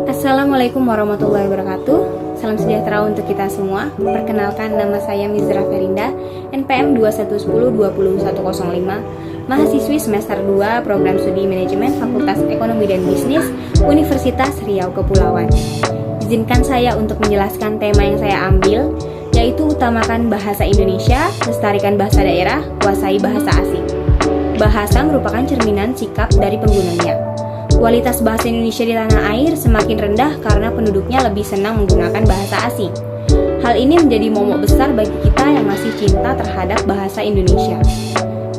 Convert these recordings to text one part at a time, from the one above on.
Assalamualaikum warahmatullahi wabarakatuh. Salam sejahtera untuk kita semua. Perkenalkan, nama saya Mizra Ferinda, NPM 2110200105, mahasiswi semester 2 Program Studi Manajemen Fakultas Ekonomi dan Bisnis Universitas Riau Kepulauan. Izinkan saya untuk menjelaskan tema yang saya ambil, yaitu utamakan bahasa Indonesia, lestarikan bahasa daerah, kuasai bahasa asing. Bahasa merupakan cerminan sikap dari penggunanya. Kualitas bahasa Indonesia di tanah air semakin rendah karena penduduknya lebih senang menggunakan bahasa asing. Hal ini menjadi momok besar bagi kita yang masih cinta terhadap bahasa Indonesia.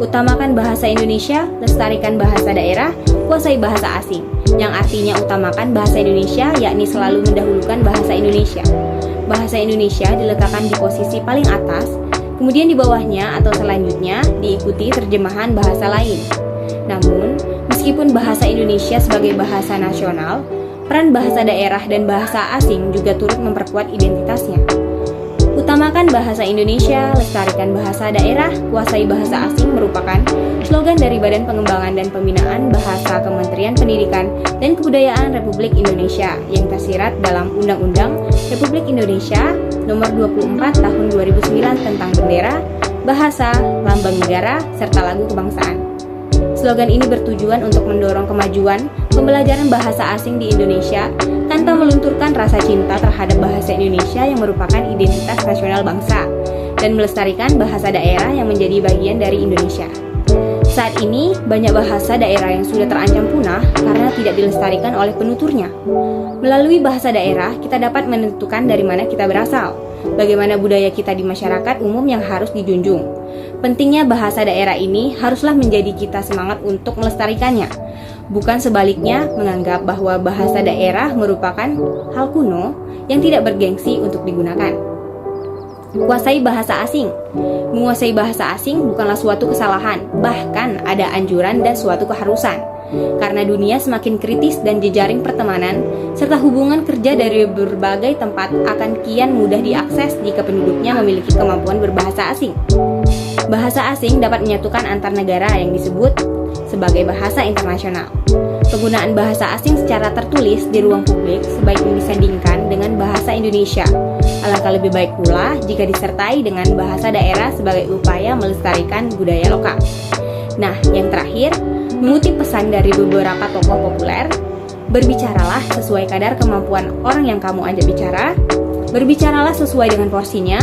Utamakan bahasa Indonesia, lestarikan bahasa daerah, kuasai bahasa asing, yang artinya utamakan bahasa Indonesia yakni selalu mendahulukan bahasa Indonesia. Bahasa Indonesia diletakkan di posisi paling atas, kemudian di bawahnya atau selanjutnya diikuti terjemahan bahasa lain. Namun, meskipun bahasa Indonesia sebagai bahasa nasional, peran bahasa daerah dan bahasa asing juga turut memperkuat identitasnya. Utamakan bahasa Indonesia, lestarikan bahasa daerah, kuasai bahasa asing merupakan slogan dari Badan Pengembangan dan Pembinaan Bahasa Kementerian Pendidikan dan Kebudayaan Republik Indonesia yang tersirat dalam Undang-Undang Republik Indonesia Nomor 24 Tahun 2009 tentang bendera, bahasa, lambang negara, serta lagu kebangsaan. Slogan ini bertujuan untuk mendorong kemajuan pembelajaran bahasa asing di Indonesia tanpa melunturkan rasa cinta terhadap bahasa Indonesia yang merupakan identitas nasional bangsa dan melestarikan bahasa daerah yang menjadi bagian dari Indonesia. Saat ini, banyak bahasa daerah yang sudah terancam punah karena tidak dilestarikan oleh penuturnya. Melalui bahasa daerah, kita dapat menentukan dari mana kita berasal, bagaimana budaya kita di masyarakat umum yang harus dijunjung. Pentingnya bahasa daerah ini haruslah menjadi kita semangat untuk melestarikannya, bukan sebaliknya menganggap bahwa bahasa daerah merupakan hal kuno yang tidak bergengsi untuk digunakan. Kuasai bahasa asing. Menguasai bahasa asing bukanlah suatu kesalahan, bahkan ada anjuran dan suatu keharusan. Karena dunia semakin kritis dan jejaring pertemanan serta hubungan kerja dari berbagai tempat akan kian mudah diakses jika penduduknya memiliki kemampuan berbahasa asing. Bahasa asing dapat menyatukan antar negara yang disebut sebagai bahasa internasional. Penggunaan bahasa asing secara tertulis di ruang publik sebaiknya disandingkan dengan bahasa Indonesia. Alangkah lebih baik pula jika disertai dengan bahasa daerah sebagai upaya melestarikan budaya lokal. Nah, yang terakhir, mengutip pesan dari beberapa tokoh populer, berbicaralah sesuai kadar kemampuan orang yang kamu ajak bicara, berbicaralah sesuai dengan porsinya,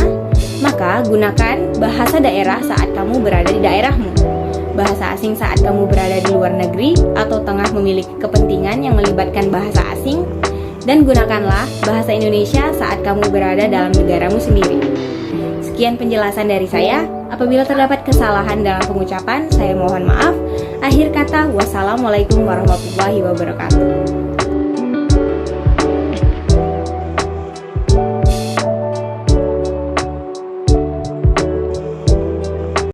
maka gunakan bahasa daerah saat kamu berada di daerahmu, bahasa asing saat kamu berada di luar negeri atau tengah memiliki kepentingan yang melibatkan bahasa asing, dan gunakanlah bahasa Indonesia saat kamu berada dalam negaramu sendiri. Sekian penjelasan dari saya. Apabila terdapat kesalahan dalam pengucapan, saya mohon maaf. Akhir kata, wassalamualaikum warahmatullahi wabarakatuh.